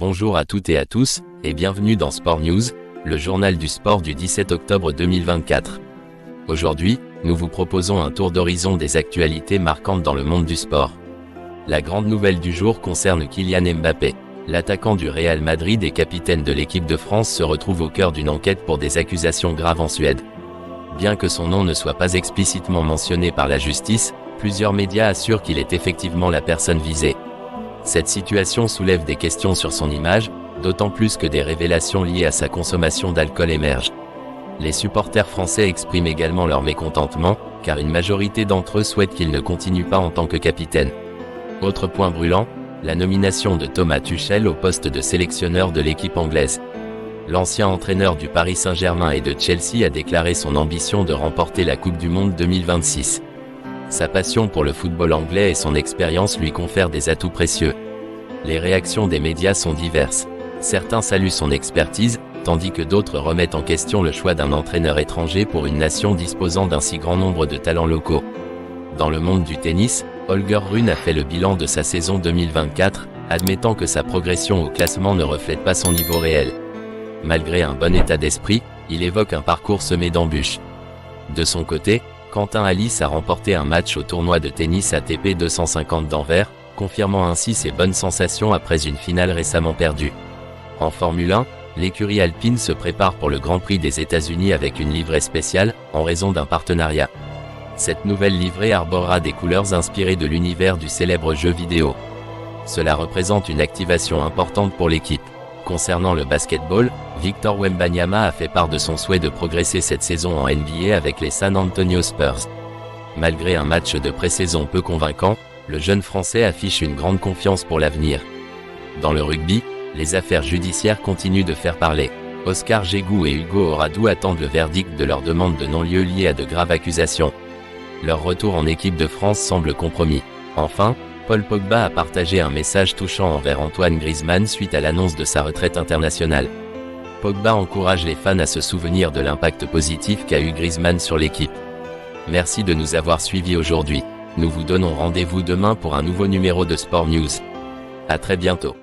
Bonjour à toutes et à tous, et bienvenue dans Sport News, le journal du sport du 17 octobre 2024. Aujourd'hui, nous vous proposons un tour d'horizon des actualités marquantes dans le monde du sport. La grande nouvelle du jour concerne Kylian Mbappé. L'attaquant du Real Madrid et capitaine de l'équipe de France se retrouve au cœur d'une enquête pour des accusations graves en Suède. Bien que son nom ne soit pas explicitement mentionné par la justice, plusieurs médias assurent qu'il est effectivement la personne visée. Cette situation soulève des questions sur son image, d'autant plus que des révélations liées à sa consommation d'alcool émergent. Les supporters français expriment également leur mécontentement, car une majorité d'entre eux souhaitent qu'il ne continue pas en tant que capitaine. Autre point brûlant, la nomination de Thomas Tuchel au poste de sélectionneur de l'équipe anglaise. L'ancien entraîneur du Paris Saint-Germain et de Chelsea a déclaré son ambition de remporter la Coupe du Monde 2026. Sa passion pour le football anglais et son expérience lui confèrent des atouts précieux. Les réactions des médias sont diverses. Certains saluent son expertise, tandis que d'autres remettent en question le choix d'un entraîneur étranger pour une nation disposant d'un si grand nombre de talents locaux. Dans le monde du tennis, Holger Rune a fait le bilan de sa saison 2024, admettant que sa progression au classement ne reflète pas son niveau réel. Malgré un bon état d'esprit, il évoque un parcours semé d'embûches. De son côté, Quentin Halys a remporté un match au tournoi de tennis ATP 250 d'Anvers, confirmant ainsi ses bonnes sensations après une finale récemment perdue. En Formule 1, l'écurie alpine se prépare pour le Grand Prix des États-Unis avec une livrée spéciale, en raison d'un partenariat. Cette nouvelle livrée arborera des couleurs inspirées de l'univers du célèbre jeu vidéo. Cela représente une activation importante pour l'équipe. Concernant le basketball, Victor Wembanyama a fait part de son souhait de progresser cette saison en NBA avec les San Antonio Spurs. Malgré un match de pré-saison peu convaincant, le jeune Français affiche une grande confiance pour l'avenir. Dans le rugby, les affaires judiciaires continuent de faire parler. Oscar Jégou et Hugo Oradou attendent le verdict de leur demande de non-lieu liée à de graves accusations. Leur retour en équipe de France semble compromis. Enfin, Paul Pogba a partagé un message touchant envers Antoine Griezmann suite à l'annonce de sa retraite internationale. Pogba encourage les fans à se souvenir de l'impact positif qu'a eu Griezmann sur l'équipe. Merci de nous avoir suivis aujourd'hui. Nous vous donnons rendez-vous demain pour un nouveau numéro de Sport News. À très bientôt.